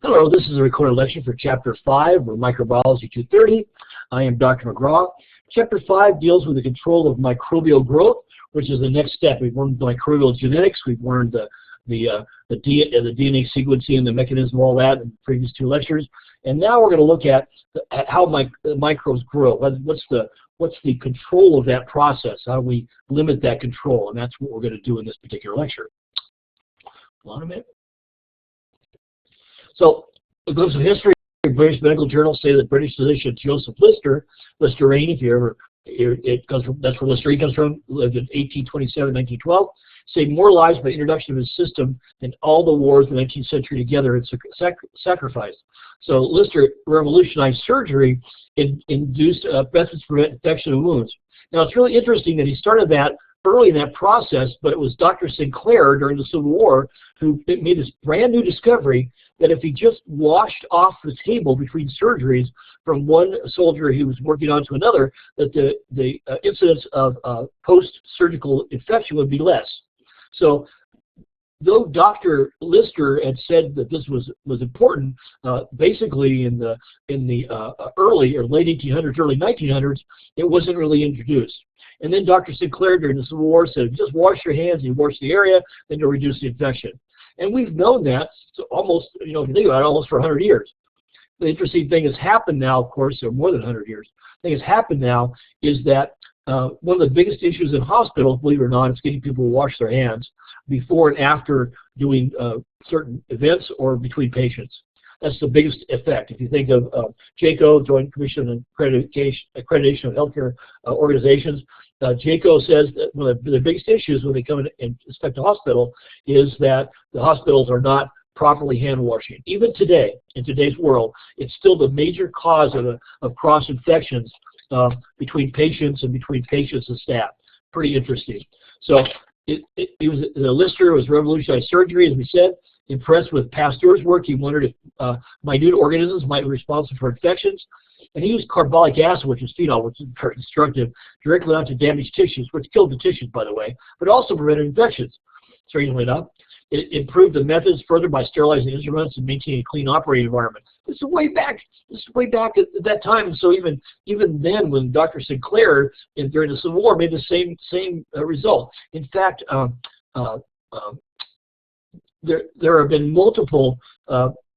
Hello, this is a recorded lecture for Chapter 5 of Microbiology 230. I am Dr. McGraw. Chapter 5 deals with the control of microbial growth, which is the next step. We've learned microbial genetics, we've learned the DNA sequencing and the mechanism of all that in the previous two lectures. And now we're going to look at how microbes grow. What's the control of that process? How do we limit that control? And that's what we're going to do in this particular lecture. Hold on a minute. So, a glimpse of history. British medical journals say that British physician Joseph Listerine, if you ever, it comes from, that's where Listerine comes from, lived in 1827, 1912, saved more lives by the introduction of his system than all the wars of the 19th century together had sacrificed. So Lister revolutionized surgery and induced methods to prevent infection of wounds. Now it's really interesting that he started that early in that process, but it was Dr. Sinclair during the Civil War who made this brand new discovery that if he just washed off the table between surgeries from one soldier he was working on to another, that the incidence of post-surgical infection would be less. So though Dr. Lister had said that this was important, basically in the early or late 1800s, early 1900s, it wasn't really introduced. And then Dr. Sinclair during the Civil War said, just wash your hands, you wash the area, then you'll reduce the infection. And we've known that almost, if you think about it, almost for 100 years. The interesting thing has happened now, of course, or more than 100 years. The thing that's happened now is that one of the biggest issues in hospitals, believe it or not, is getting people to wash their hands before and after doing certain events or between patients. That's the biggest effect. If you think of JACO, Joint Commission on Accreditation of Healthcare Organizations, JACO says that one of the biggest issues when they come in and inspect a hospital is that the hospitals are not properly hand washing. Even today, in today's world, it's still the major cause of cross infections between patients and staff. Pretty interesting. So Lister was revolutionized surgery, as we said. Impressed with Pasteur's work, he wondered if minute organisms might be responsible for infections. And he used carbolic acid, which is phenol, which is very destructive, directly onto damaged tissues, which killed the tissues, by the way, but also prevented infections, strangely enough. It improved the methods further by sterilizing instruments and maintaining a clean operating environment. This is way back at that time. And so even then, when Dr. Sinclair during the Civil War made the same result. In fact, there have been multiple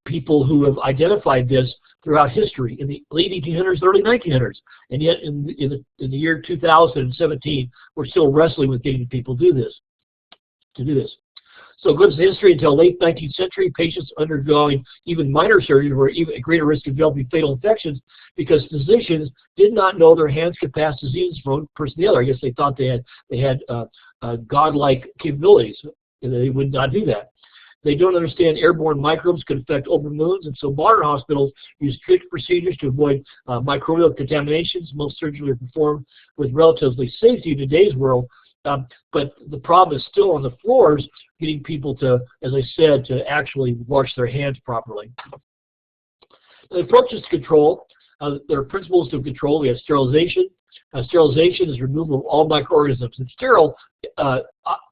people who have identified this throughout history in the late 1800s, early 1900s, and yet in the year 2017, we're still wrestling with getting people to do this. So glimpse of history until late 19th century, patients undergoing even minor surgery were even at greater risk of developing fatal infections because physicians did not know their hands could pass diseases from one person to the other. I guess they thought they had godlike capabilities, and they would not do that. They don't understand airborne microbes could affect open wounds, and so modern hospitals use strict procedures to avoid microbial contaminations. Most surgeries are performed with relatively safety in today's world, but the problem is still on the floors, getting people to, as I said, to actually wash their hands properly. The approaches to control, there are principles to control. We have sterilization. Sterilization is removal of all microorganisms. And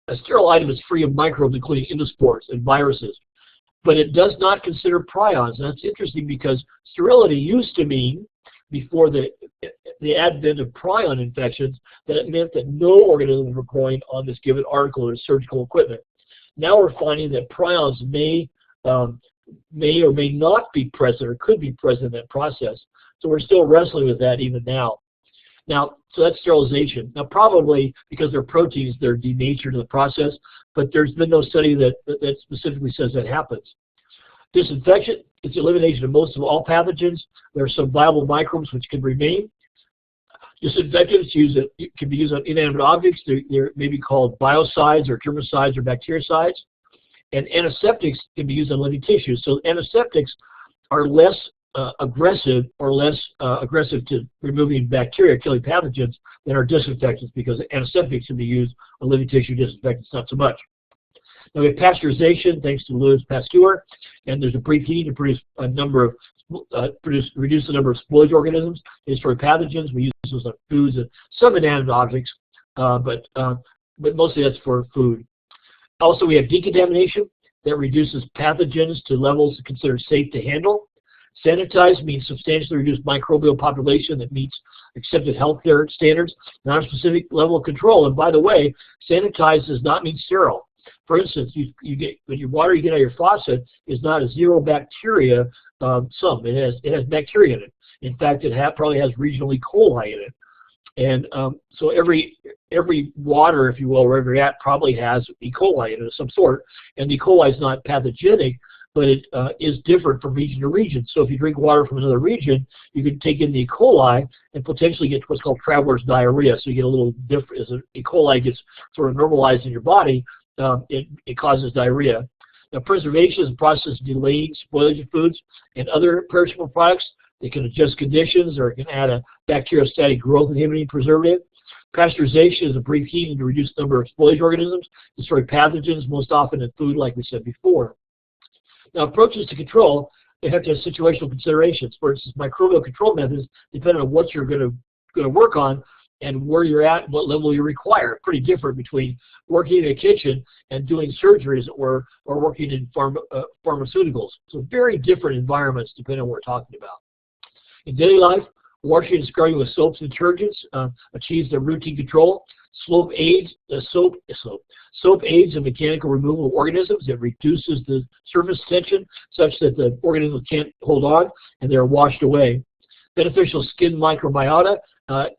a sterile item is free of microbes, including endospores and viruses. But it does not consider prions. And that's interesting because sterility used to mean, before the advent of prion infections, that it meant that no organisms were growing on this given article or surgical equipment. Now we're finding that prions may or may not be present or could be present in that process. So we're still wrestling with that even now. So that's sterilization. Now, probably because they're proteins, they're denatured in the process, but there's been no study that specifically says that happens. Disinfection, it's the elimination of most of all pathogens. There are some viable microbes which can remain. Disinfectants can be used on inanimate objects. They're maybe called biocides or germicides or bactericides. And antiseptics can be used on living tissues. So antiseptics are less aggressive to removing bacteria, killing pathogens, than are disinfectants, because antiseptics can be used on living tissue, disinfectants not so much. Now we have pasteurization, thanks to Louis Pasteur, and there's a brief heating to produce a number of reduce the number of spoilage organisms. They destroy pathogens. We use those on foods and some inanimate objects, but mostly that's for food. Also, we have decontamination. that reduces pathogens to levels considered safe to handle. Sanitize means substantially reduced microbial population that meets accepted healthcare standards, not a specific level of control. And by the way, sanitize does not mean sterile. For instance, when your water you get out of your faucet is not a zero bacteria sum. It has bacteria in it. In fact, it probably has regional E. coli in it. And so every water, if you will, wherever you're at, probably has E. coli in it of some sort. And E. coli is not pathogenic, but it is different from region to region. So if you drink water from another region, you can take in the E. coli and potentially get what's called traveler's diarrhea. So you get a little different, as E. coli gets sort of normalized in your body, it causes diarrhea. Now, preservation is a process of delaying spoilage of foods and other perishable products. It can adjust conditions, or it can add a bacteriostatic growth inhibiting preservative. Pasteurization is a brief heating to reduce the number of spoilage organisms, destroy pathogens, most often in food, like we said before. Now, approaches to control, they have to have situational considerations. For instance, microbial control methods depend on what you're going to work on and where you're at and what level you require. Pretty different between working in a kitchen and doing surgeries or working in pharmaceuticals. So very different environments depending on what we're talking about. In daily life, washing and scrubbing with soaps and detergents achieves the routine control. Soap aids in mechanical removal of organisms. It reduces the surface tension such that the organisms can't hold on and they're washed away. Beneficial skin microbiota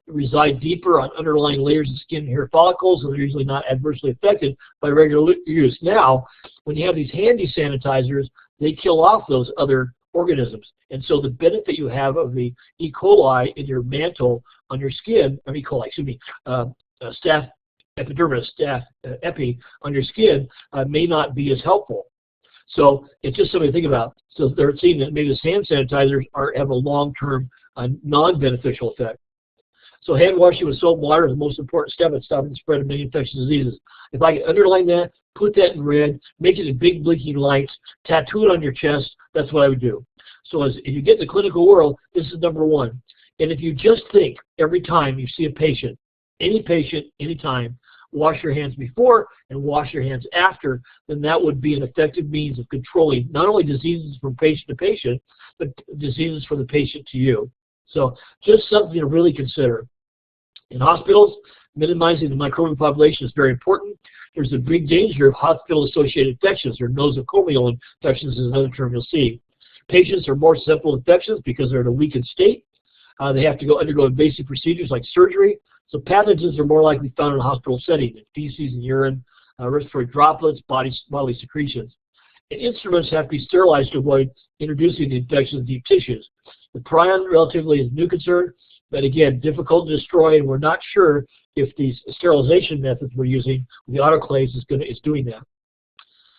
reside deeper on underlying layers of skin and hair follicles, and they're usually not adversely affected by regular use. Now, when you have these handy sanitizers, they kill off those other organisms. And so the benefit you have of the E. coli in your mantle on your skin, I mean, staph epidermis, staph epi on your skin may not be as helpful. So it's just something to think about. So they're seeing that maybe the hand sanitizers have a long-term non-beneficial effect. So hand washing with soap and water is the most important step in stopping the spread of many infectious diseases. If I can underline that, put that in red, make it in big blinking lights, tattoo it on your chest, that's what I would do. So if you get in the clinical world, this is number one. And if you just think every time you see a patient, anytime, wash your hands before and wash your hands after, then that would be an effective means of controlling not only diseases from patient to patient, but diseases from the patient to you. So just something to really consider. In hospitals, minimizing the microbial population is very important. There's a big danger of hospital-associated infections, or nosocomial infections is another term you'll see. Patients are more susceptible to infections because they're in a weakened state. They have to undergo invasive procedures like surgery. So pathogens are more likely found in a hospital setting, in feces and urine, respiratory droplets, bodily secretions. And instruments have to be sterilized to avoid introducing the infection in deep tissues. The prion relatively is a new concern, but again, difficult to destroy, and we're not sure if these sterilization methods we're using, the autoclaves, is doing that.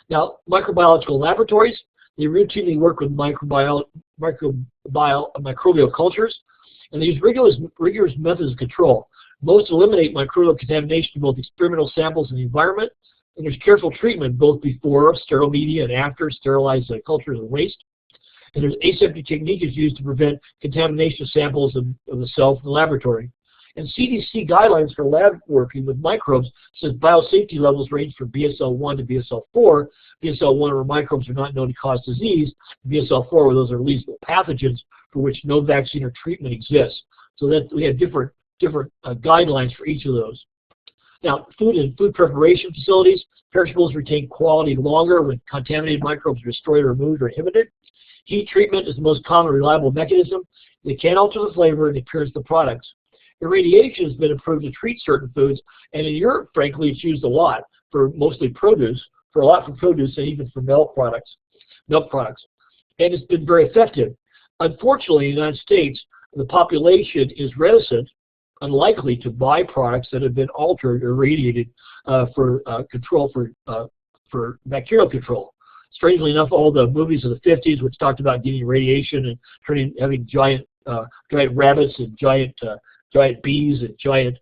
Now, microbiological laboratories, they routinely work with microbial cultures, and they use rigorous methods of control. Most eliminate microbial contamination in both experimental samples and the environment, and there's careful treatment both before sterile media and after sterilized cultures and waste. And there's aseptic technique is used to prevent contamination of samples of the cell from the laboratory. And CDC guidelines for lab working with microbes says biosafety levels range from BSL-1 to BSL-4. BSL-1 where microbes are not known to cause disease, BSL-4 where those are lethal pathogens for which no vaccine or treatment exists. So that we have different guidelines for each of those. Now, food and food preparation facilities, perishables retain quality longer when contaminated microbes are destroyed or removed or inhibited. Heat treatment is the most common reliable mechanism. They can alter the flavor and appearance of the products. Irradiation has been approved to treat certain foods, and in Europe, frankly, it's used a lot for mostly produce, and even for milk products. And it's been very effective. Unfortunately, in the United States, the population is reticent, unlikely to buy products that have been altered or irradiated for bacterial control. Strangely enough, all the movies of the 50s, which talked about getting radiation and having giant rabbits and giant bees and giant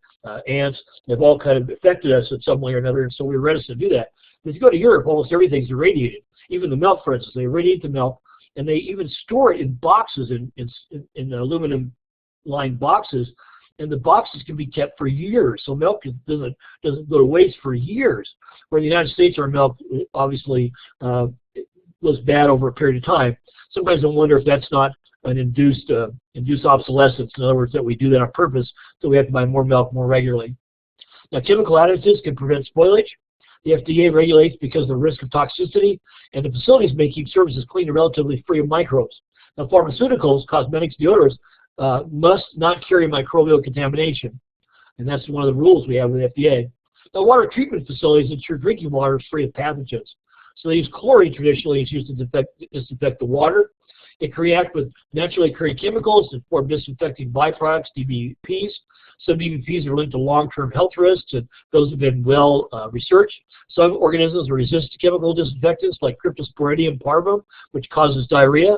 ants, have all kind of affected us in some way or another, and so we're reticent to do that. But if you go to Europe, almost everything's irradiated. Even the milk, for instance, they irradiate the milk, and they even store it in boxes, in aluminum-lined boxes, and the boxes can be kept for years, so milk doesn't go to waste for years. Where in the United States, our milk obviously goes bad over a period of time. Sometimes I wonder if that's not an induced obsolescence. In other words, that we do that on purpose, so we have to buy more milk more regularly. Now, chemical additives can prevent spoilage. The FDA regulates because of the risk of toxicity, and the facilities may keep surfaces clean and relatively free of microbes. Now, pharmaceuticals, cosmetics, deodorants must not carry microbial contamination, and that's one of the rules we have with the FDA. Now, water treatment facilities ensure drinking water is free of pathogens. So they use chlorine traditionally. It's used to disinfect the water. It can react with naturally occurring chemicals that form disinfecting byproducts, DBPs. Some DBPs are linked to long-term health risks, and those have been well researched. Some organisms are resistant to chemical disinfectants like Cryptosporidium parvum, which causes diarrhea.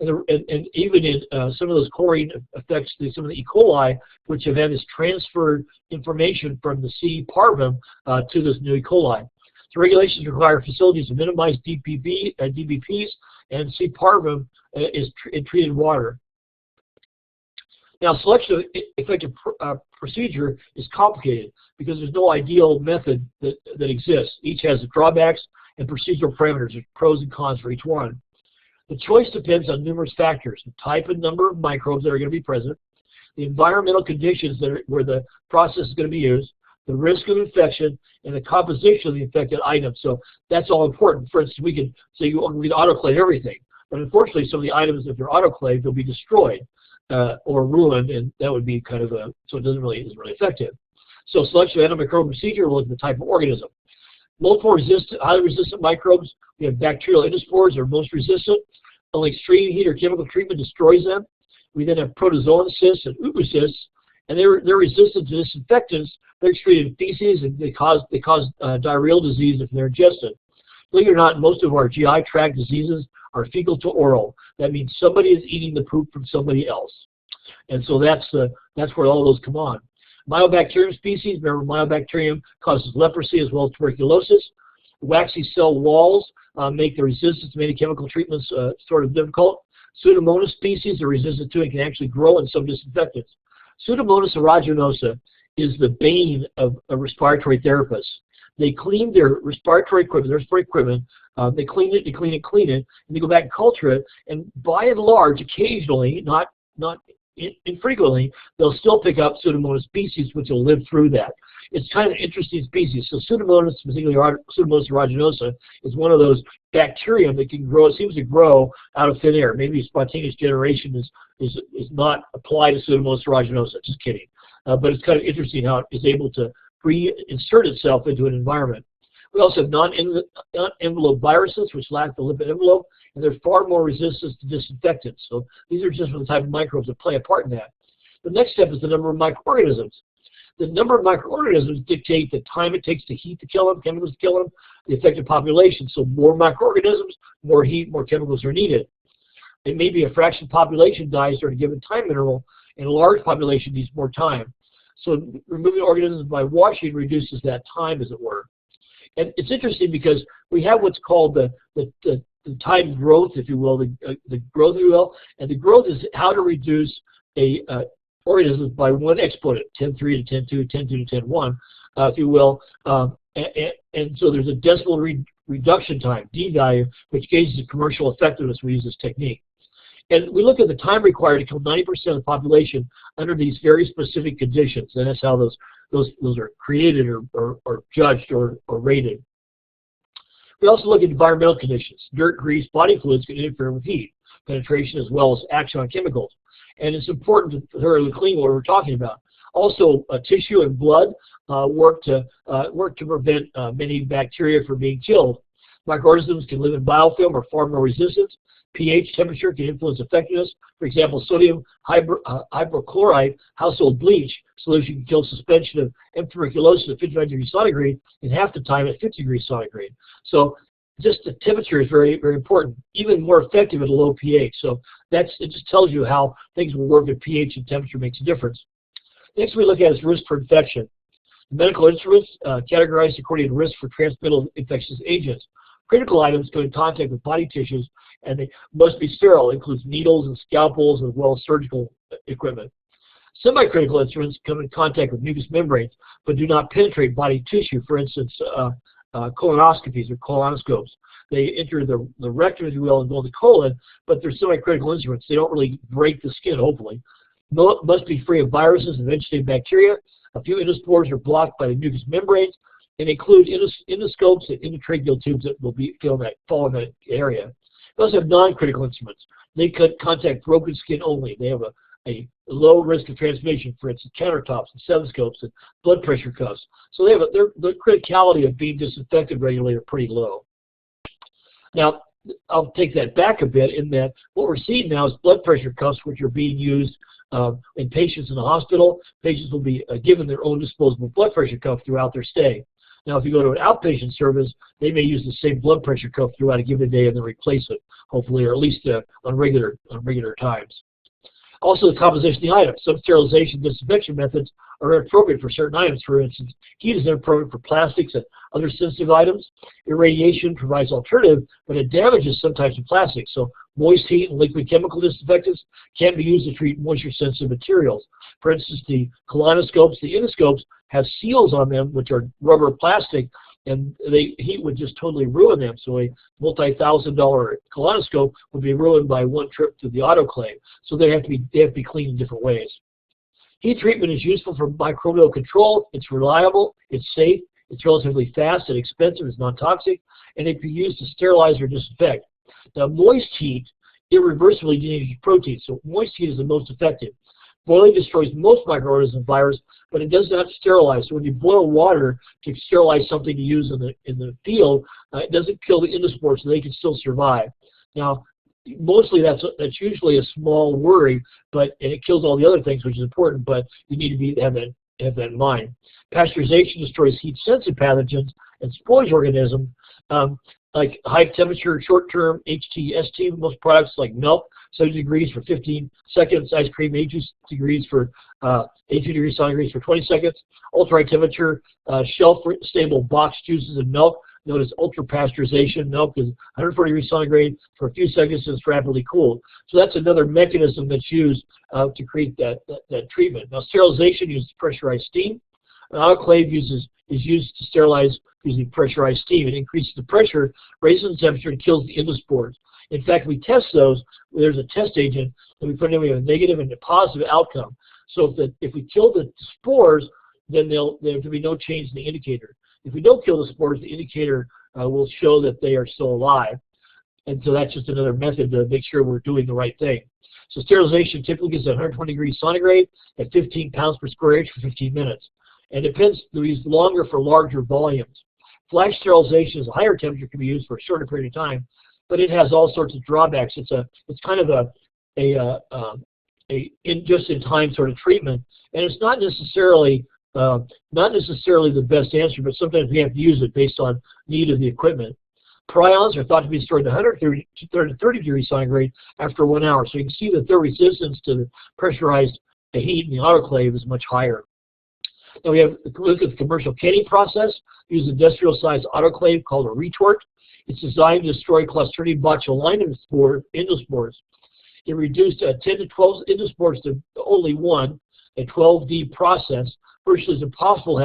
And even in some of those chlorine affects some of the E. coli, which have had this transferred information from the C. parvum to this new E. coli. So regulations require facilities to minimize DBPs, and C. parvum is in treated water. Now, selection of effective procedure is complicated because there's no ideal method that exists. Each has its drawbacks and procedural parameters, there's pros and cons for each one. The choice depends on numerous factors: the type and number of microbes that are going to be present, the environmental conditions where the process is going to be used, the risk of infection, and the composition of the infected item. So that's all important. For instance, we can say we'd autoclave everything, but unfortunately some of the items, if they're autoclaved, they'll be destroyed or ruined, and that would be kind of so it isn't really effective. So selection of antimicrobial procedure will look at the type of organism. Multiple highly resistant microbes, we have bacterial endospores are most resistant. Only extreme heat or chemical treatment destroys them. We then have protozoan cysts and oocysts, and they're resistant to disinfectants. They're excreted in feces, and they cause diarrheal disease if they're ingested. Believe it or not, most of our GI tract diseases are fecal to oral. That means somebody is eating the poop from somebody else, and so that's where all those come on. Mycobacterium species, remember Mycobacterium causes leprosy as well as tuberculosis. Waxy cell walls make the resistance to many chemical treatments sort of difficult. Pseudomonas species are resistant to and can actually grow in some disinfectants. Pseudomonas aeruginosa is the bane of respiratory therapists. They clean their respiratory equipment, they clean it, and they go back and culture it, and by and large, occasionally, not infrequently, they'll still pick up Pseudomonas species which will live through that. It's kind of an interesting species. So Pseudomonas, particularly Pseudomonas aeruginosa, is one of those bacterium that can grow. It seems to grow out of thin air. Maybe spontaneous generation is not applied to Pseudomonas aeruginosa. Just kidding. But it's kind of interesting how it is able to reinsert itself into an environment. We also have non-envelope viruses, which lack the lipid envelope, and they're far more resistant to disinfectants. So these are just the type of microbes that play a part in that. The next step is the number of microorganisms. The number of microorganisms dictate the time it takes to heat to kill them, chemicals to kill them, the affected population. So more microorganisms, more heat, more chemicals are needed. It may be a fraction of population dies during a given time interval, and a large population needs more time. So removing organisms by washing reduces that time, as it were. And it's interesting because we have what's called the time growth, if you will, the growth, if you will, and the growth is how to reduce a organisms by one exponent, 10.3 to 10.2, 10.2 to 10.1, if you will, and so there's a decimal reduction time, D value, which gauges the commercial effectiveness. We use this technique. And we look at the time required to kill 90% of the population under these very specific conditions, and that's how those are created or judged or rated. We also look at environmental conditions. Dirt, grease, body fluids can interfere with heat penetration as well as action on chemicals. And it's important to thoroughly clean what we're talking about. Also, tissue and blood work to prevent many bacteria from being killed. Microorganisms can live in biofilm or far more resistant. pH temperature can influence effectiveness. For example, sodium hypochlorite household bleach solution can kill suspension of M. tuberculosis at 55 degrees centigrade in half the time at 50 degrees centigrade. So just the temperature is very, very important, even more effective at a low pH. So it just tells you how things will work at pH and temperature makes a difference. Next we look at is risk for infection. Medical instruments categorized according to risk for transmittal infectious agents. Critical items go in contact with body tissues, and they must be sterile. It includes needles and scalpels as well as surgical equipment. Semi-critical instruments come in contact with mucous membranes but do not penetrate body tissue. For instance, colonoscopies or colonoscopes. They enter the rectum, if you will, and go in the colon, but they're semi-critical instruments. They don't really break the skin, hopefully. Must be free of viruses and vegetative bacteria. A few endospores are blocked by the mucous membranes and include endoscopes and endotracheal tubes that will fall in that area. We also have non-critical instruments. They could contact broken skin only. They have a low risk of transmission, for instance, countertops and stethoscopes and blood pressure cuffs. So they have the criticality of being disinfected regularly are pretty low. Now, I'll take that back a bit in that what we're seeing now is blood pressure cuffs, which are being used in patients in the hospital. Patients will be given their own disposable blood pressure cuff throughout their stay. Now, if you go to an outpatient service, they may use the same blood pressure cuff throughout a given day and then replace it, hopefully, or at least on regular times. Also, the composition of the items. Some sterilization disinfection methods are inappropriate for certain items. For instance, heat is inappropriate for plastics and other sensitive items. Irradiation provides alternative, but it damages some types of plastics. So moist heat and liquid chemical disinfectants can be used to treat moisture-sensitive materials. For instance, the colonoscopes, the endoscopes have seals on them, which are rubber plastic, and heat would just totally ruin them. So a multi-$1,000 colonoscope would be ruined by one trip to the autoclave. So they have to be cleaned in different ways. Heat treatment is useful for microbial control. It's reliable, it's safe, it's relatively fast and expensive, it's non-toxic, and it can be used to sterilize or disinfect. Now, moist heat irreversibly damages proteins, so moist heat is the most effective. Boiling destroys most microorganisms and viruses, but it does not sterilize. So when you boil water to sterilize something to use in the field, it doesn't kill the endospores, so they can still survive. Now, mostly that's usually a small worry, and it kills all the other things, which is important. But you need to have that in mind. Pasteurization destroys heat-sensitive pathogens and spoils organisms, like high temperature, short-term HTST. Most products like milk, 70 degrees for 15 seconds. Ice cream, 82 degrees for 82 degrees centigrade for 20 seconds. Ultra high temperature, shelf-stable boxed juices and milk, known as ultra pasteurization. Milk is 140 degrees centigrade for a few seconds and it's rapidly cooled. So that's another mechanism that's used to create that treatment. Now, sterilization uses pressurized steam. An autoclave is used to sterilize using pressurized steam. It increases the pressure, raises the temperature, and kills the endospores. In fact, we test those. There's a test agent that we put in. We have a negative and a positive outcome. So if we kill the spores, then there will be no change in the indicator. If we don't kill the spores, the indicator will show that they are still alive. And so that's just another method to make sure we're doing the right thing. So sterilization typically gets 120 degrees centigrade at 15 pounds per square inch for 15 minutes. And it depends, we use longer for larger volumes. Flash sterilization is a higher temperature, can be used for a shorter period of time, but it has all sorts of drawbacks. It's kind of a just-in-time sort of treatment, and it's not necessarily the best answer, but sometimes we have to use it based on need of the equipment. Prions are thought to be destroyed at 130 to 30 degrees centigrade after 1 hour, so you can see that their resistance to the pressurized heat in the autoclave is much higher. Now we have look at the commercial canning process. We use an industrial-sized autoclave called a retort. It's designed to destroy Clostridium botulinum endospores. It reduced 10 to 12 endospores to only one, a 12D process. Virtually it's impossible to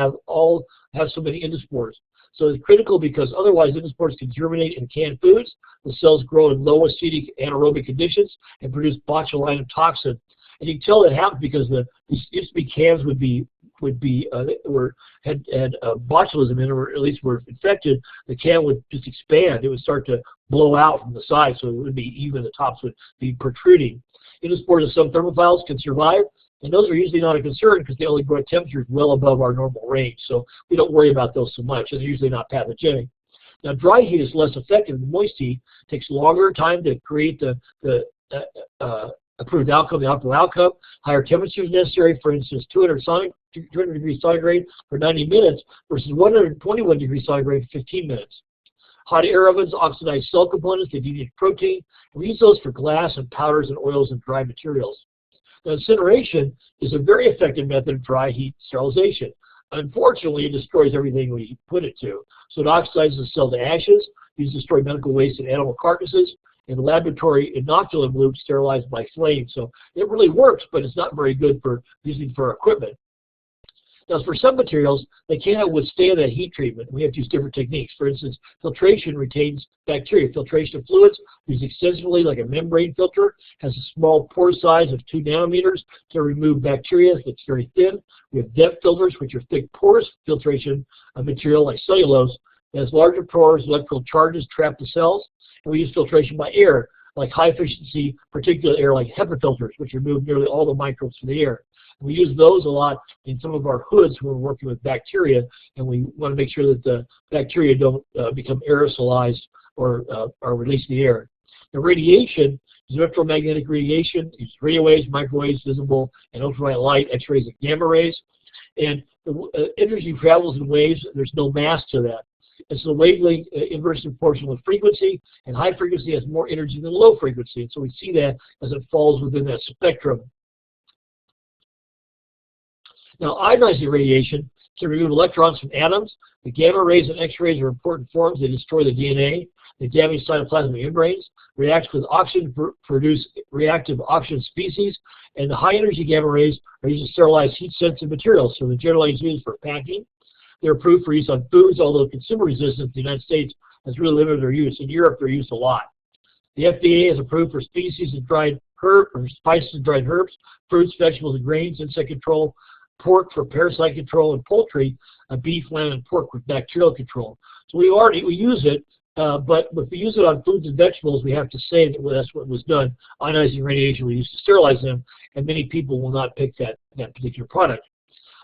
have so many endospores. So it's critical because otherwise endospores can germinate in canned foods. The cells grow in low acidic anaerobic conditions and produce botulinum toxin. And you can tell that happened because these used to be cans had botulism in it, or at least were infected. The can would just expand. It would start to blow out from the side, so it would be even the tops would be protruding. Endospores of some thermophiles can survive, and those are usually not a concern because they only grow at temperatures well above our normal range, so we don't worry about those so much, and they're usually not pathogenic. Now, dry heat is less effective than moist heat. It takes longer time to create the approved outcome, the optimal outcome. Higher temperatures necessary, for instance, 200 degrees centigrade for 90 minutes versus 121 degrees centigrade for 15 minutes. Hot air ovens oxidize cell components, they degrade protein. We use those for glass and powders and oils and dry materials. Now, incineration is a very effective method of dry heat sterilization. Unfortunately, it destroys everything we put it to. So it oxidizes the cell to ashes, uses to destroy medical waste and animal carcasses, and laboratory inoculant loops sterilized by flame. So it really works, but it's not very good for using for equipment. Now, for some materials, they cannot withstand that heat treatment. We have to use different techniques. For instance, filtration retains bacteria. Filtration of fluids used extensively, like a membrane filter, has a small pore size of 2 nanometers to remove bacteria that's very thin. We have depth filters, which are thick porous filtration of material like cellulose. It has larger pores, electrical charges trap the cells. And we use filtration by air, like high-efficiency particulate air, like HEPA filters, which remove nearly all the microbes from the air. We use those a lot in some of our hoods when we're working with bacteria, and we want to make sure that the bacteria don't become aerosolized or release in the air. The radiation is electromagnetic radiation. It's radio waves, microwaves, visible, and ultraviolet light, X-rays, and gamma rays. And the energy travels in waves. There's no mass to that. And so the wavelength inversely proportional with frequency, and high frequency has more energy than low frequency. And so we see that as it falls within that spectrum. Now, ionizing radiation can remove electrons from atoms. The gamma rays and X-rays are important forms. They destroy the DNA. They damage cytoplasmic membranes, react with oxygen, produce reactive oxygen species, and the high-energy gamma rays are used to sterilize heat-sensitive materials, so they're generally used for packing. They're approved for use on foods, although consumer resistance in the United States has really limited their use. In Europe, they're used a lot. The FDA has approved for species of dried herb, or spices and dried herbs, fruits, vegetables, and grains, insect control, pork for parasite control, and poultry, beef, lamb, and pork with bacterial control. So we use it, but if we use it on foods and vegetables, we have to say that that's what was done. Ionizing radiation we use to sterilize them, and many people will not pick that particular product.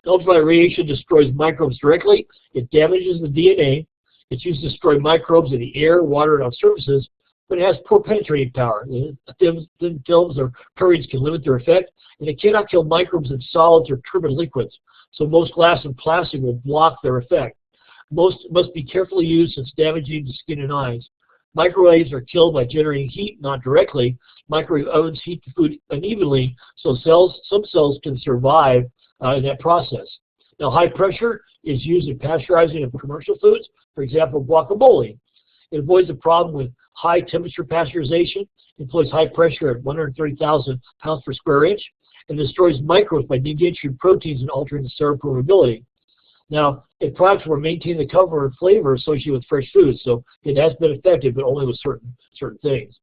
Ultraviolet radiation destroys microbes directly. It damages the DNA. It's used to destroy microbes in the air, water, and on surfaces, but it has poor penetrating power. Thin films or periods can limit their effect, and it cannot kill microbes in solids or turbid liquids. So most glass and plastic will block their effect. Most must be carefully used since damaging to skin and eyes. Microwaves are killed by generating heat, not directly. Microwave ovens heat the food unevenly, so some cells can survive in that process. Now, high pressure is used in pasteurizing of commercial foods, for example, guacamole. It avoids the problem with high temperature pasteurization, employs high pressure at 130,000 pounds per square inch, and destroys microbes by denaturing proteins and altering the seropermeability. Now, in products will maintain the cover and flavor associated with fresh foods, so it has been effective, but only with certain things.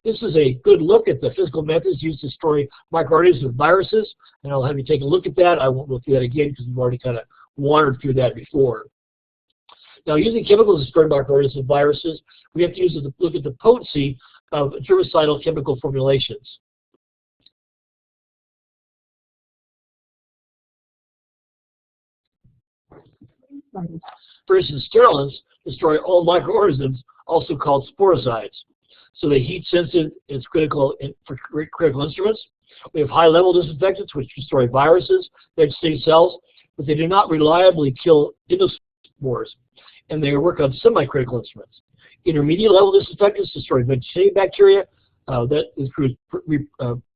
This is a good look at the physical methods used to destroy microorganisms and viruses, and I'll have you take a look at that. I won't go through that again because we've already kind of wandered through that before. Now, using chemicals to destroy microorganisms and viruses, we have to look at the potency of germicidal chemical formulations. For instance, sterilants destroy all microorganisms, also called sporicides. So they heat sensitive is critical for critical instruments. We have high-level disinfectants, which destroy viruses, vegetative cells, but they do not reliably kill endospores, and they work on semi-critical instruments. Intermediate-level disinfectants destroy vegetative bacteria, that includes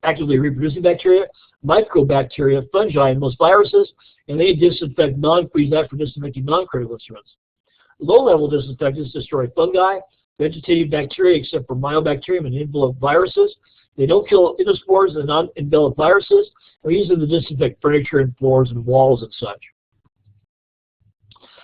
actively reproducing bacteria, mycobacteria, fungi, and most viruses, and they disinfect non-freeze for disinfecting non-critical instruments. Low-level disinfectants destroy fungi, vegetative bacteria except for mycobacterium and enveloped viruses. They don't kill endospores and non-enveloped viruses. We use them to disinfect furniture and floors and walls and such.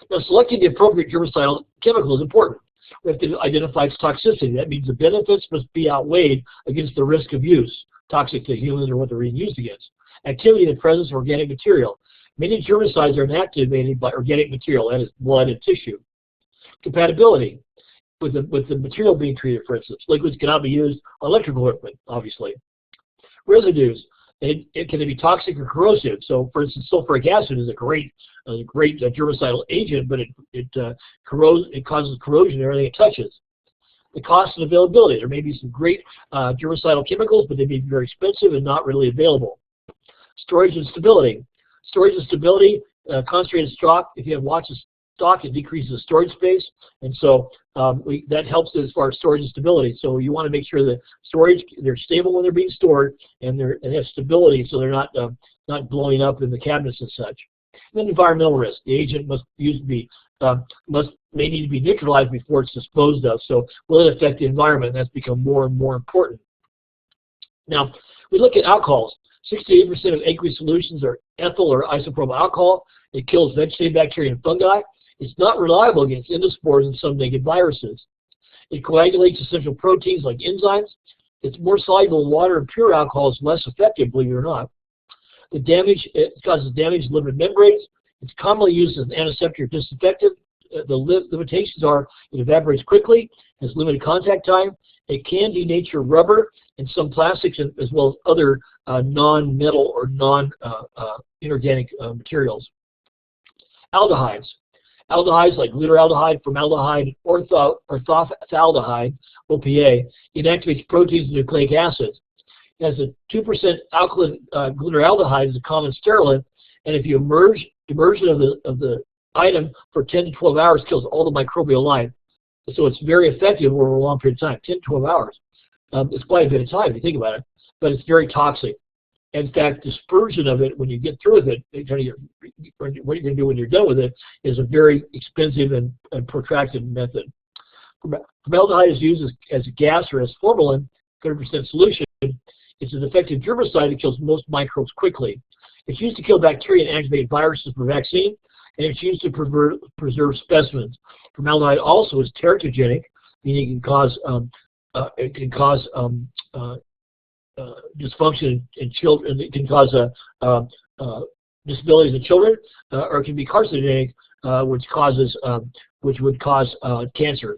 Now, selecting the appropriate germicidal chemical is important. We have to identify its toxicity. That means the benefits must be outweighed against the risk of use, toxic to humans or what they're being used against. Activity in the presence of organic material. Many germicides are inactivated by organic material, that is blood and tissue. Compatibility with the material being treated, for instance. Liquids cannot be used on electrical equipment, obviously. Residues. Can they be toxic or corrosive? So, for instance, sulfuric acid is a great germicidal agent, but it causes corrosion in everything it touches. The cost and availability. There may be some great germicidal chemicals, but they may be very expensive and not readily available. Storage and stability. Storage and stability, concentrated stock. If you have lots of stock, it decreases the storage space, and so that helps as far as storage and stability. So you want to make sure that they're stable when they're being stored, and they have stability, so they're not blowing up in the cabinets and such. And then environmental risk. The agent may need to be neutralized before it's disposed of. So will it affect the environment? That's become more and more important. Now, we look at alcohols. 68% of aqueous solutions are ethyl or isopropyl alcohol. It kills vegetative bacteria and fungi. It's not reliable against endospores and some negative viruses. It coagulates essential proteins like enzymes. It's more soluble in water, and pure alcohol is less effective, believe it or not. It causes damage to lipid membranes. It's commonly used as an antiseptic or disinfectant. The limitations are it evaporates quickly, has limited contact time. It can denature rubber and some plastics, as well as other non-metal or non-inorganic materials. Aldehydes. Aldehydes like glutaraldehyde, formaldehyde, orthophthaldehyde, OPA, inactivates proteins and nucleic acids. It has a 2% alkaline glutaraldehyde is a common sterilant, and if you immersion of the item for 10 to 12 hours kills all the microbial life. So it's very effective over a long period of time, 10 to 12 hours. It's quite a bit of time if you think about it, but it's very toxic. In fact, dispersion of it, when you get through with it, what you're going to do when you're done with it is a very expensive and protracted method. Formaldehyde is used as a gas or as formalin, 30% solution. It's an effective germicide that kills most microbes quickly. It's used to kill bacteria and activate viruses for vaccine, and it's used to preserve specimens. Formaldehyde also is teratogenic, meaning it can cause dysfunction in children. It can cause disabilities in children, or it can be carcinogenic, which would cause cancer.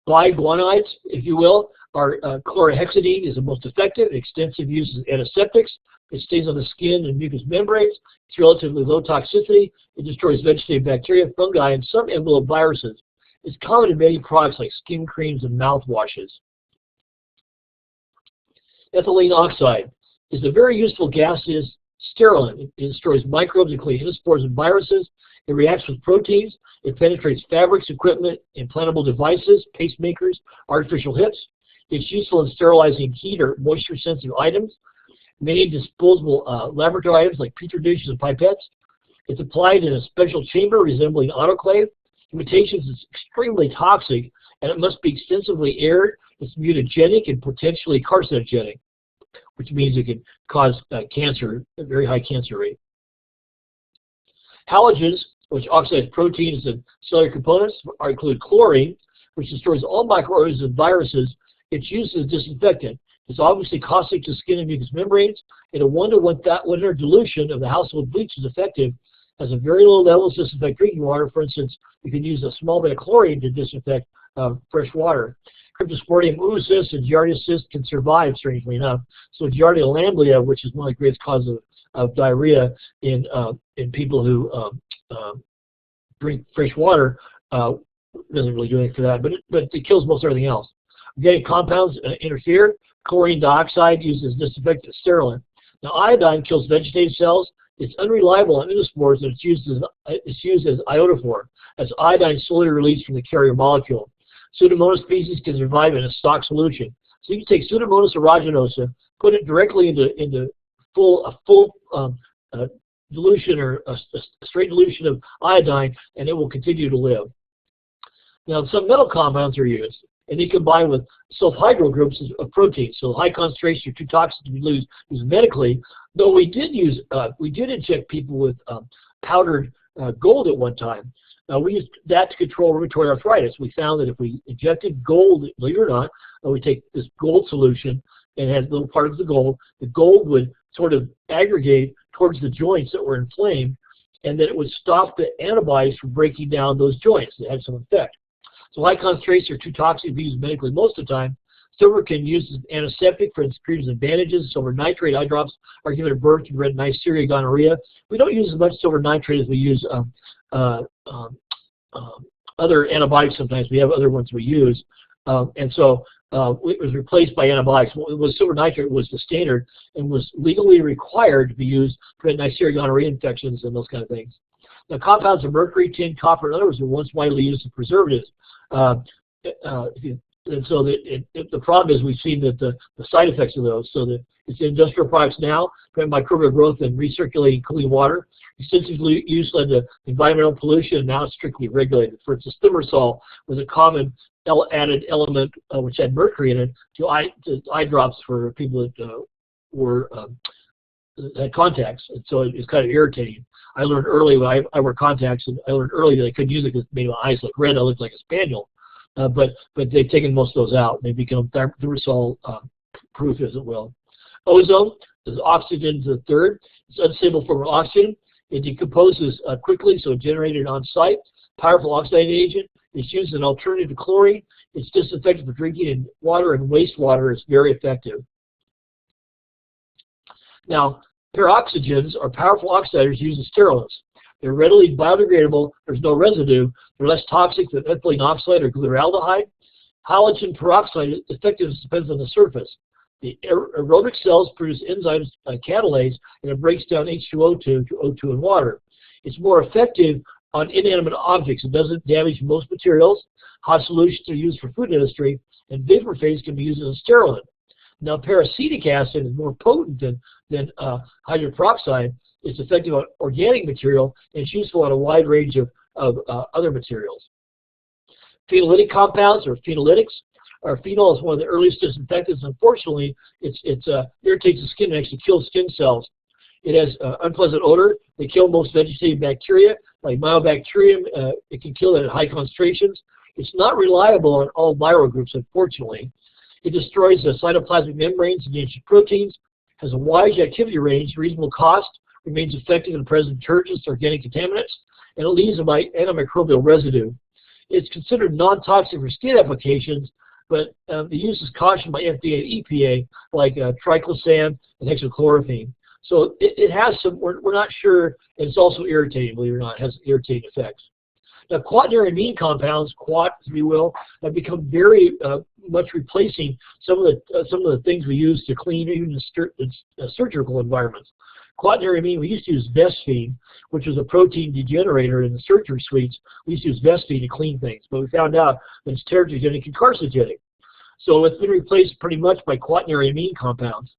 Biguanides, if you will, are chlorhexidine is the most effective. Extensive use as antiseptics. It stays on the skin and mucous membranes. It's relatively low toxicity. It destroys vegetative bacteria, fungi, and some envelope viruses. It's common in many products like skin creams and mouthwashes. Ethylene oxide is a very useful gaseous sterilant. It destroys microbes, including endospores and viruses. It reacts with proteins. It penetrates fabrics, equipment, implantable devices, pacemakers, artificial hips. It's useful in sterilizing heat or moisture-sensitive items. Many disposable laboratory items like petri dishes and pipettes. It's applied in a special chamber resembling autoclave. Limitations is extremely toxic, and it must be extensively aired. It's mutagenic and potentially carcinogenic, which means it can cause cancer, a very high cancer rate. Halogens, which oxidize proteins and cellular components, include chlorine, which destroys all microorganisms and viruses. It's used as a disinfectant. It's obviously caustic to skin and mucous membranes. In a 1 to 100 dilution of the household bleach is effective. Has a very low level to disinfect drinking water. For instance, you can use a small bit of chlorine to disinfect fresh water. Cryptosporidium oocysts and Giardia cysts can survive, strangely enough. So Giardia lamblia, which is one of the greatest causes of diarrhea in people who drink fresh water, doesn't really do anything for that, but it kills most everything else. Organic compounds interfere. Chlorine dioxide used as disinfectant sterilant. Now, iodine kills vegetative cells. It's unreliable on endospores, and it's used as iodophore, as iodine is slowly released from the carrier molecule. Pseudomonas species can survive in a stock solution. So you can take Pseudomonas aeruginosa, put it directly into a full dilution or a straight dilution of iodine, and it will continue to live. Now, some metal compounds are used, and they combine with sulfhydryl groups of proteins. So high concentration are too toxic to be used medically. Though we did inject people with powdered gold at one time. We used that to control rheumatoid arthritis. We found that if we injected gold, believe it or not, we take this gold solution and had little particles of the gold would sort of aggregate towards the joints that were inflamed, and then it would stop the antibodies from breaking down those joints. It had some effect. So high concentrations are too toxic to be used medically most of the time. Silver can be used as an antiseptic for creams and bandages. Silver nitrate eye drops are given at birth to prevent Neisseria gonorrhea. We don't use as much silver nitrate as we use other antibiotics sometimes. We have other ones we use. And so it was replaced by antibiotics. Silver nitrate was the standard and was legally required to be used to prevent Neisseria gonorrhea infections and those kind of things. Now, compounds of mercury, tin, copper, and others were once widely used as preservatives. And so the problem is we've seen that the side effects of those, so that it's in industrial products now, prevent microbial growth and recirculating clean water. Extensive use led to environmental pollution, and now it's strictly regulated. For instance, thimerosal was a common added element which had mercury in it to eye drops for people that had contacts, and so it's kind of irritating. I learned early when I wear contacts, and I learned early that I couldn't use it because it made my eyes look red. I looked like a spaniel, but they've taken most of those out, and they become thimerosal proof, as it will. Ozone is oxygen to the third. It's unstable form of oxygen. It decomposes quickly, so it's generated on site. Powerful oxidizing agent. It's used as an alternative to chlorine. It's disinfectant for drinking and water and wastewater. Is very effective. Now, peroxygens are powerful oxidizers used as sterilants. They're readily biodegradable. There's no residue. They're less toxic than ethylene oxide or glutaraldehyde. Halogen peroxide effectiveness depends on the surface. The aerobic cells produce enzymes catalase, and it breaks down H2O2 to O2 and water. It's more effective on inanimate objects. It doesn't damage most materials. Hot solutions are used for food industry, and vapor phase can be used as a sterilant. Now, peracetic acid is more potent than hydrogen peroxide. It's effective on organic material, and it's useful on a wide range of other materials. Phenolitic compounds, or phenolitics. Phenol is one of the earliest disinfectants. Unfortunately, it irritates the skin and actually kills skin cells. It has unpleasant odor. They kill most vegetative bacteria, like mycobacterium. It can kill it at high concentrations. It's not reliable on all viral groups, unfortunately. It destroys the cytoplasmic membranes and DNA proteins, has a wide activity range, reasonable cost, remains effective in present detergents, organic contaminants, and it leaves an antimicrobial residue. It's considered non-toxic for skin applications, but the use is cautioned by FDA and EPA, like triclosan and hexachlorophene. So it has some, we're not sure, and it's also irritating, believe it or not. It has irritating effects. Now, quaternary amine compounds, quat, if you will, have become very much replacing some of the things we use to clean even in surgical environments. Quaternary amine, we used to use Vesphine, which was a protein degenerator in the surgery suites. We used to use Vesphine to clean things, but we found out that it's teratogenic and carcinogenic. So it's been replaced pretty much by quaternary amine compounds.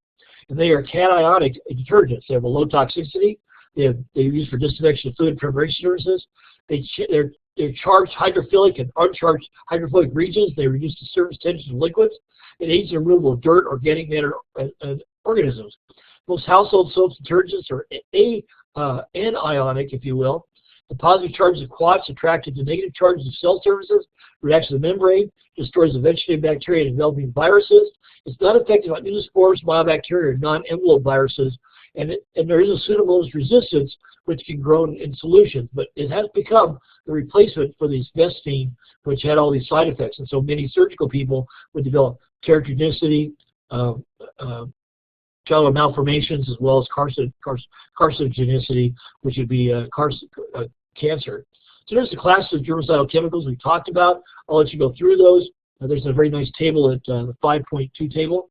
And they are cationic detergents. They have a low toxicity. They're used for disinfection of fluid preparation surfaces. They're charged hydrophilic and uncharged hydrophilic regions. They reduce the surface tension of liquids. It aids the removal of dirt, organic matter, and organisms. Most household soaps and detergents are anionic, if you will. The positive charges of quats attracted to negative charges of cell surfaces, reacts to the membrane, destroys the vegetative bacteria and developing viruses. It's not effective on pseudospores, myobacteria, or non-envelope viruses, and there is a Pseudomonas resistance which can grow in solutions, but it has become the replacement for these Vesphine, which had all these side effects, and so many surgical people would develop teratogenicity, childhood malformations, as well as carcinogenicity, which would be cancer. So there's the classes of germicidal chemicals we talked about. I'll let you go through those. There's a very nice table at the 5.2 table.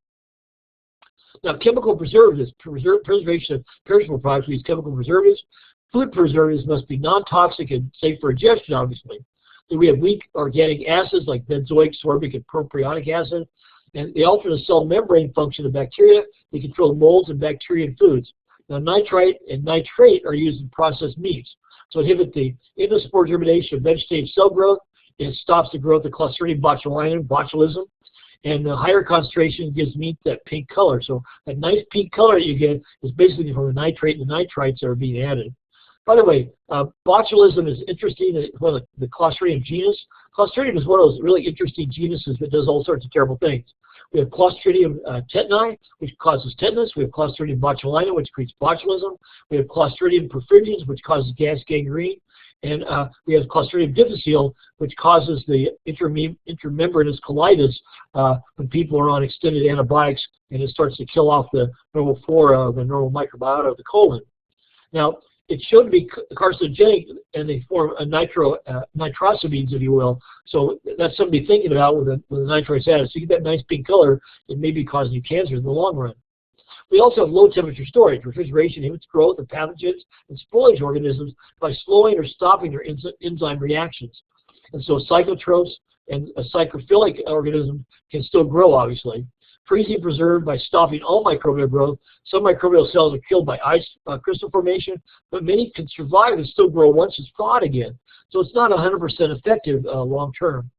Now, chemical preservatives, preservation of perishable products, we use chemical preservatives. Food preservatives must be non-toxic and safe for ingestion, obviously. Then we have weak organic acids like benzoic, sorbic, and propionic acid. And they alter the cell membrane function of bacteria. They control molds and bacteria in foods. Now, nitrite and nitrate are used in processed meats. So inhibit the endospore germination of vegetative cell growth. It stops the growth of Clostridium botulinum, botulism. And the higher concentration gives meat that pink color. So that nice pink color you get is basically from the nitrate and the nitrites that are being added. By the way, botulism is interesting. It's one of the Clostridium genus. Clostridium is one of those really interesting genuses that does all sorts of terrible things. We have Clostridium tetani, which causes tetanus. We have Clostridium botulinum, which creates botulism. We have Clostridium perfringens, which causes gas gangrene. And we have Clostridium difficile, which causes the intermembranous colitis when people are on extended antibiotics, and it starts to kill off the normal flora, the normal microbiota of the colon. Now, it's shown to be carcinogenic, and they form a nitrosamines, if you will. So that's something to be thinking about with the nitrous added. So you get that nice pink color, it may be causing you cancer in the long run. We also have low temperature storage. Refrigeration inhibits growth of pathogens and spoilage organisms by slowing or stopping their enzyme reactions. And so cyclotrophs and a psychrophilic organism can still grow, obviously. freezing preserved by stopping all microbial growth. Some microbial cells are killed by ice crystal formation, but many can survive and still grow once it's thawed again. So it's not 100% effective long term.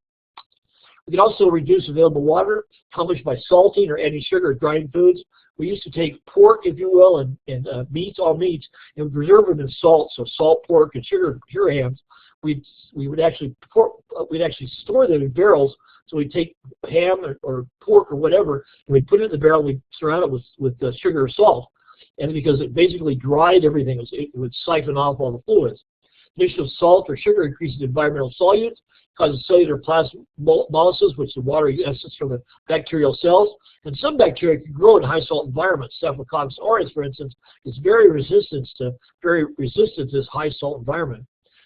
We can also reduce available water, accomplished by salting or adding sugar or drying foods. We used to take pork, if you will, and meats, all meats, and preserve them in salt. So salt pork and sugar hams. We would actually store them in barrels. So we'd take ham or pork or whatever, and we'd put it in the barrel. We'd surround it with sugar or salt, and because it basically dried everything, it would siphon off all the fluids. Addition of salt or sugar increases environmental solutes, causes cellular plasmolysis, which is the watery essence from the bacterial cells. And some bacteria can grow in high salt environments. Staphylococcus aureus, for instance, is very resistant to this high salt environment.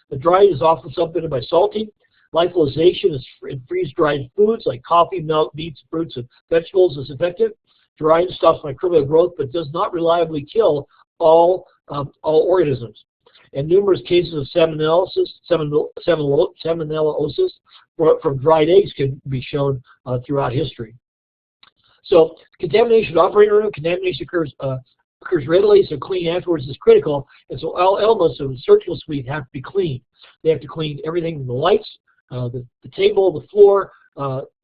The drying is often supplemented by salting. Lyophilization in freeze-dried foods like coffee, milk, meats, fruits, and vegetables is effective. Drying stops microbial growth but does not reliably kill all organisms. And numerous cases of salmonellosis from dried eggs can be shown throughout history. So contamination operating room, contamination occurs readily, so cleaning afterwards is critical. And so all elements of the surgical suite have to be cleaned. They have to clean everything from the lights, the table, the floor,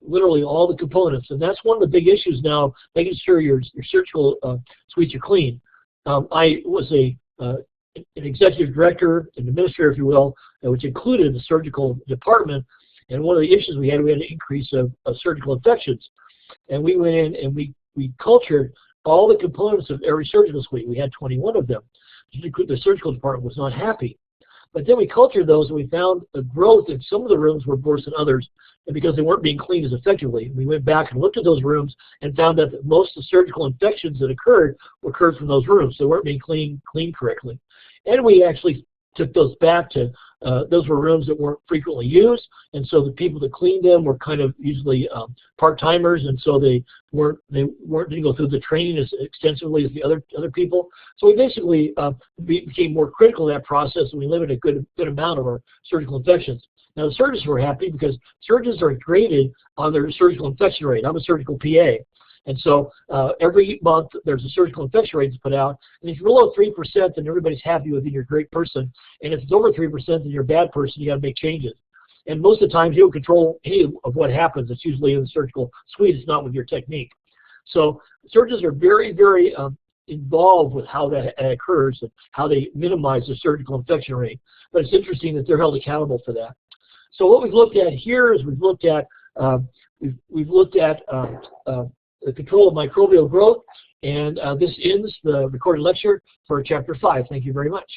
literally all the components. And that's one of the big issues now, making sure your surgical suites are clean. I was an executive director, an administrator, if you will, which included the surgical department. And one of the issues we had an increase of surgical infections. And we went in and we cultured all the components of every surgical suite. We had 21 of them. The surgical department was not happy. But then we cultured those, and we found a growth in some of the rooms were worse than others, and because they weren't being cleaned as effectively. We went back and looked at those rooms and found out that most of the surgical infections that occurred from those rooms. They weren't being cleaned correctly. And we actually took those back to, those were rooms that weren't frequently used, and so the people that cleaned them were kind of usually part-timers, and so they didn't go through the training as extensively as the other people. So we basically became more critical in that process, and we limited a good amount of our surgical infections. Now the surgeons were happy because surgeons are graded on their surgical infection rate. I'm a surgical PA. And so every month there's a surgical infection rate that's put out. And if you're below 3%, then everybody's happy with you, you're a great person. And if it's over 3%, then you're a bad person, you got to make changes. And most of the times you don't control any of what happens. It's usually in the surgical suite, it's not with your technique. So surgeons are very, very involved with how that occurs and how they minimize the surgical infection rate. But it's interesting that they're held accountable for that. So what we've looked at here is we've looked at the control of microbial growth, and this ends the recorded lecture for Chapter 5. Thank you very much.